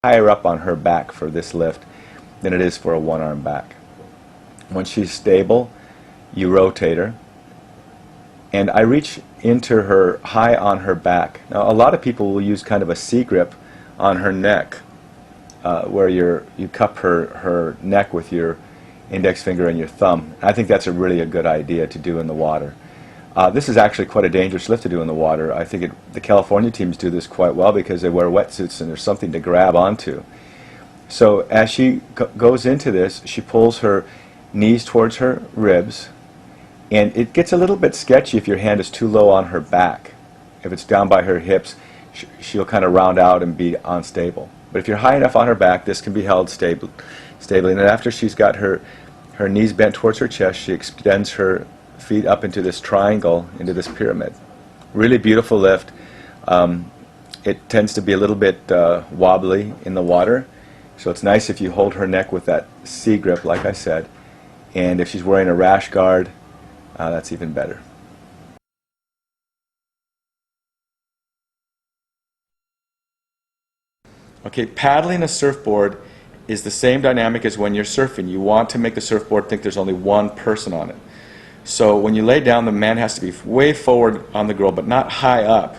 higher up on her back for this lift than it is for a one-arm back. When she's stable, you rotate her, and I reach into her high on her back. Now, a lot of people will use kind of a C-grip on her neck, where you cup her neck with your index finger and your thumb. I think that's a good idea to do in the water. This is actually quite a dangerous lift to do in the water. I think the California teams do this quite well because they wear wetsuits and there's something to grab onto. So as she goes into this, she pulls her knees towards her ribs, and it gets a little bit sketchy if your hand is too low on her back. If it's down by her hips, she'll kind of round out and be unstable. But if you're high enough on her back, this can be held stably. And then after she's got her knees bent towards her chest, she extends her feet up into this triangle, into this pyramid. Really beautiful lift. It tends to be a little bit wobbly in the water, so it's nice if you hold her neck with that C grip, like I said. And if she's wearing a rash guard, that's even better. Okay, paddling a surfboard is the same dynamic as when you're surfing. You want to make the surfboard think there's only one person on it. So when you lay down, the man has to be way forward on the girl, but not high up.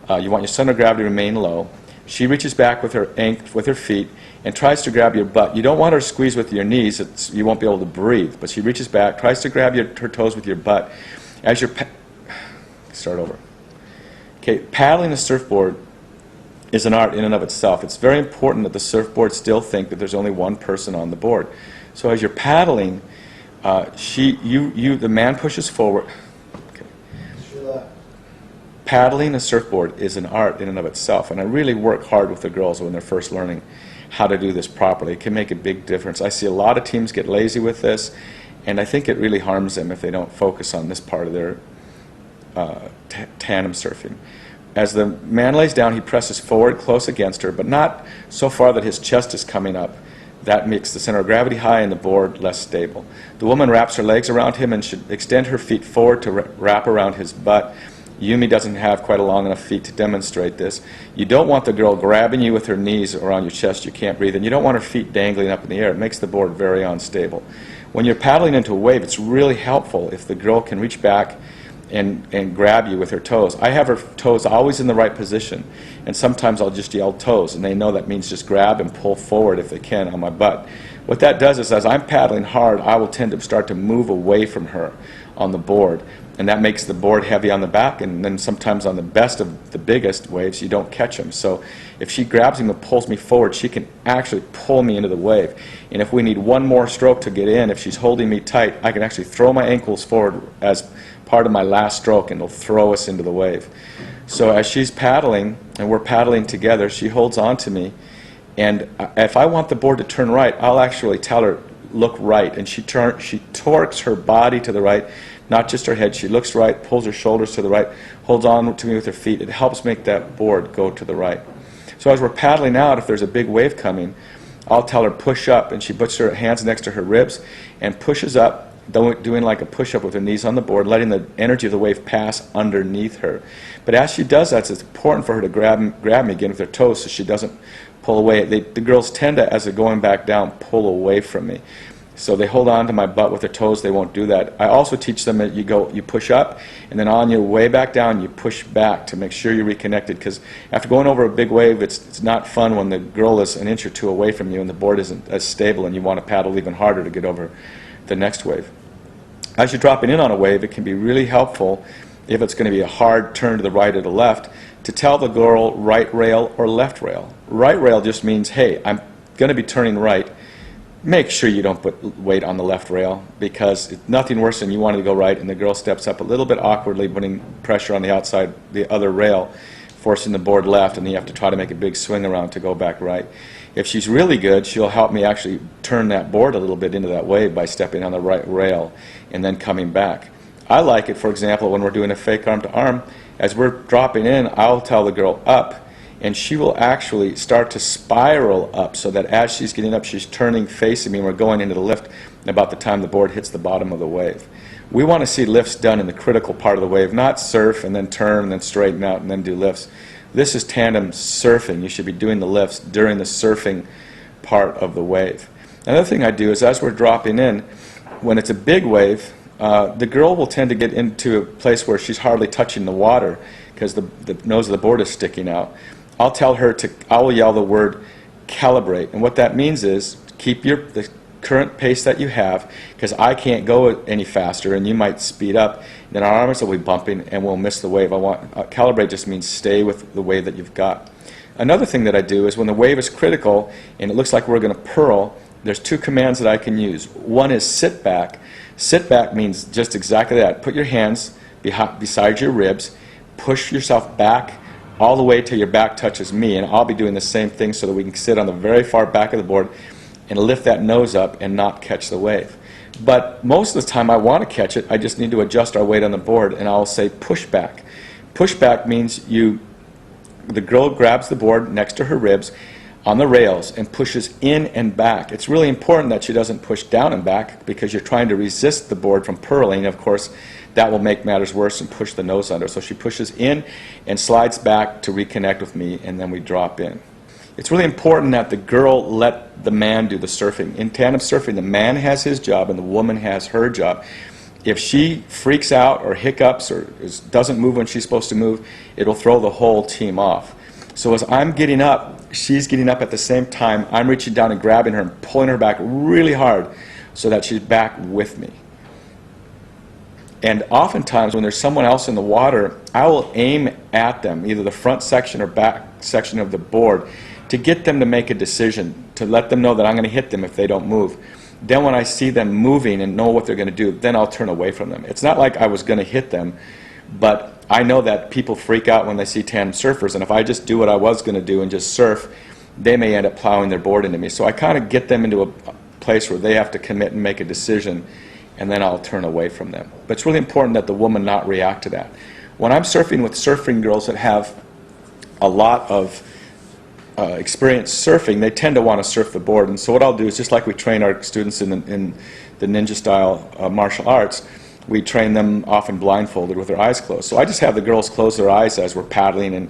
You want your center of gravity to remain low. She reaches back with her feet and tries to grab your butt. You don't want her to squeeze with your knees. You won't be able to breathe. But she reaches back, tries to grab her toes with your butt. As you're start over. Okay, paddling a surfboard is an art in and of itself. It's very important that the surfboard still think that there's only one person on the board. So as you're paddling, the man pushes forward. Okay. Paddling a surfboard is an art in and of itself, and I really work hard with the girls when they're first learning how to do this properly. It can make a big difference. I see a lot of teams get lazy with this, and I think it really harms them if they don't focus on this part of their tandem surfing. As the man lays down, he presses forward close against her, but not so far that his chest is coming up. That makes the center of gravity high and the board less stable. The woman wraps her legs around him and should extend her feet forward to wrap around his butt. Yumi doesn't have quite a long enough feet to demonstrate this. You don't want the girl grabbing you with her knees around your chest. You can't breathe. And you don't want her feet dangling up in the air. It makes the board very unstable. When you're paddling into a wave, it's really helpful if the girl can reach back and grab you with her toes. I have her toes always in the right position, and sometimes I'll just yell toes, and they know that means just grab and pull forward if they can on my butt. What that does is as I'm paddling hard, I will tend to start to move away from her on the board, and that makes the board heavy on the back, and then sometimes on the best of the biggest waves, you don't catch them. So if she grabs me and pulls me forward, she can actually pull me into the wave. And if we need one more stroke to get in, if she's holding me tight, I can actually throw my ankles forward as part of my last stroke, and it'll throw us into the wave. So as she's paddling, and we're paddling together, she holds on to me, and if I want the board to turn right, I'll actually tell her, look right, and she torques her body to the right, not just her head. She looks right, pulls her shoulders to the right, holds on to me with her feet. It helps make that board go to the right. So as we're paddling out, if there's a big wave coming, I'll tell her push up, and she puts her hands next to her ribs and pushes up, doing like a push-up with her knees on the board, letting the energy of the wave pass underneath her. But as she does that, it's important for her to grab me again with her toes so she doesn't pull away. The girls tend to, as they're going back down, pull away from me. So they hold on to my butt with their toes. They won't do that. I also teach them that you push up, and then on your way back down, you push back to make sure you're reconnected, because after going over a big wave, it's not fun when the girl is an inch or two away from you and the board isn't as stable, and you want to paddle even harder to get over the next wave. As you're dropping in on a wave, it can be really helpful, if it's going to be a hard turn to the right or the left, to tell the girl right rail or left rail. Right rail just means, hey, I'm going to be turning right. Make sure you don't put weight on the left rail, because it's nothing worse than you wanted to go right and the girl steps up a little bit awkwardly, putting pressure on the outside, the other rail, forcing the board left, and then you have to try to make a big swing around to go back right. If she's really good, she'll help me actually turn that board a little bit into that wave by stepping on the right rail and then coming back. I like it, for example, when we're doing a fake arm to arm, as we're dropping in, I'll tell the girl up, and she will actually start to spiral up, so that as she's getting up, she's turning facing me, and we're going into the lift about the time the board hits the bottom of the wave. We want to see lifts done in the critical part of the wave, not surf and then turn and then straighten out and then do lifts. This is tandem surfing. You should be doing the lifts during the surfing part of the wave. Another thing I do is as we're dropping in, when it's a big wave, the girl will tend to get into a place where she's hardly touching the water because the nose of the board is sticking out. I will yell the word calibrate, and what that means is keep the current pace that you have, because I can't go any faster and you might speed up, then our arms will be bumping and we'll miss the wave. Calibrate just means stay with the wave that you've got. Another thing that I do is when the wave is critical and it looks like we're going to purl, there's two commands that I can use. One is sit back. Sit back means just exactly that. Put your hands beside your ribs, push yourself back all the way till your back touches me, and I'll be doing the same thing so that we can sit on the very far back of the board and lift that nose up and not catch the wave. But most of the time I want to catch it, I just need to adjust our weight on the board, and I'll say push back. Push back means the girl grabs the board next to her ribs on the rails and pushes in and back. It's really important that she doesn't push down and back because you're trying to resist the board from purling. Of course, that will make matters worse and push the nose under. So she pushes in and slides back to reconnect with me, and then we drop in. It's really important that the girl let the man do the surfing. In tandem surfing, the man has his job and the woman has her job. If she freaks out or hiccups or doesn't move when she's supposed to move, it'll throw the whole team off. So as I'm getting up, she's getting up at the same time. I'm reaching down and grabbing her and pulling her back really hard so that she's back with me. And oftentimes when there's someone else in the water, I will aim at them, either the front section or back section of the board, to get them to make a decision, to let them know that I'm going to hit them if they don't move. Then when I see them moving and know what they're going to do, then I'll turn away from them. It's not like I was going to hit them, but I know that people freak out when they see tandem surfers, and if I just do what I was going to do and just surf, they may end up plowing their board into me. So I kind of get them into a place where they have to commit and make a decision, and then I'll turn away from them. But it's really important that the woman not react to that. When I'm surfing with surfing girls that have a lot of experience surfing, they tend to want to surf the board. And so what I'll do is, just like we train our students in the ninja style martial arts, we train them often blindfolded with their eyes closed. So I just have the girls close their eyes as we're paddling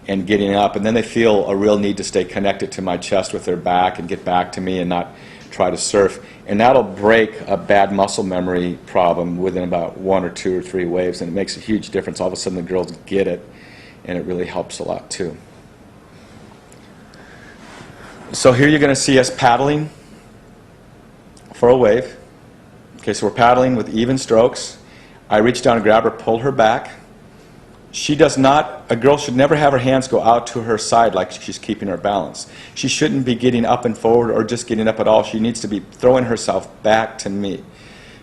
and getting up, and then they feel a real need to stay connected to my chest with their back and get back to me and not try to surf. And that'll break a bad muscle memory problem within about 1 or 2 or 3 waves, and it makes a huge difference. All of a sudden the girls get it, and it really helps a lot too. So here you're going to see us paddling for a wave. Okay, so we're paddling with even strokes. I reach down and grab her, pull her back. A girl should never have her hands go out to her side like she's keeping her balance. She shouldn't be getting up and forward or just getting up at all. She needs to be throwing herself back to me.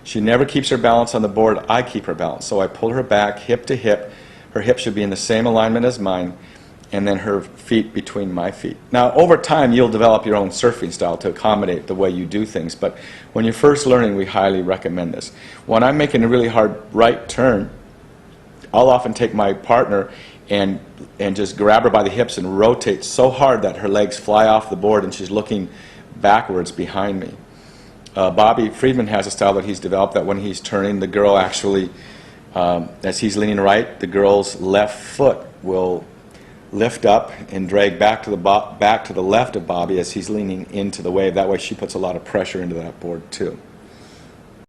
She never keeps her balance on the board. I keep her balance. So I pull her back, hip to hip. Her hips should be in the same alignment as mine, and then her feet between my feet. Now, over time, you'll develop your own surfing style to accommodate the way you do things, but when you're first learning, we highly recommend this. When I'm making a really hard right turn, I'll often take my partner and just grab her by the hips and rotate so hard that her legs fly off the board and she's looking backwards behind me. Bobby Friedman has a style that he's developed that when he's turning, the girl actually, as he's leaning right, the girl's left foot will lift up and drag back to the left of Bobby as he's leaning into the wave. That way she puts a lot of pressure into that board too.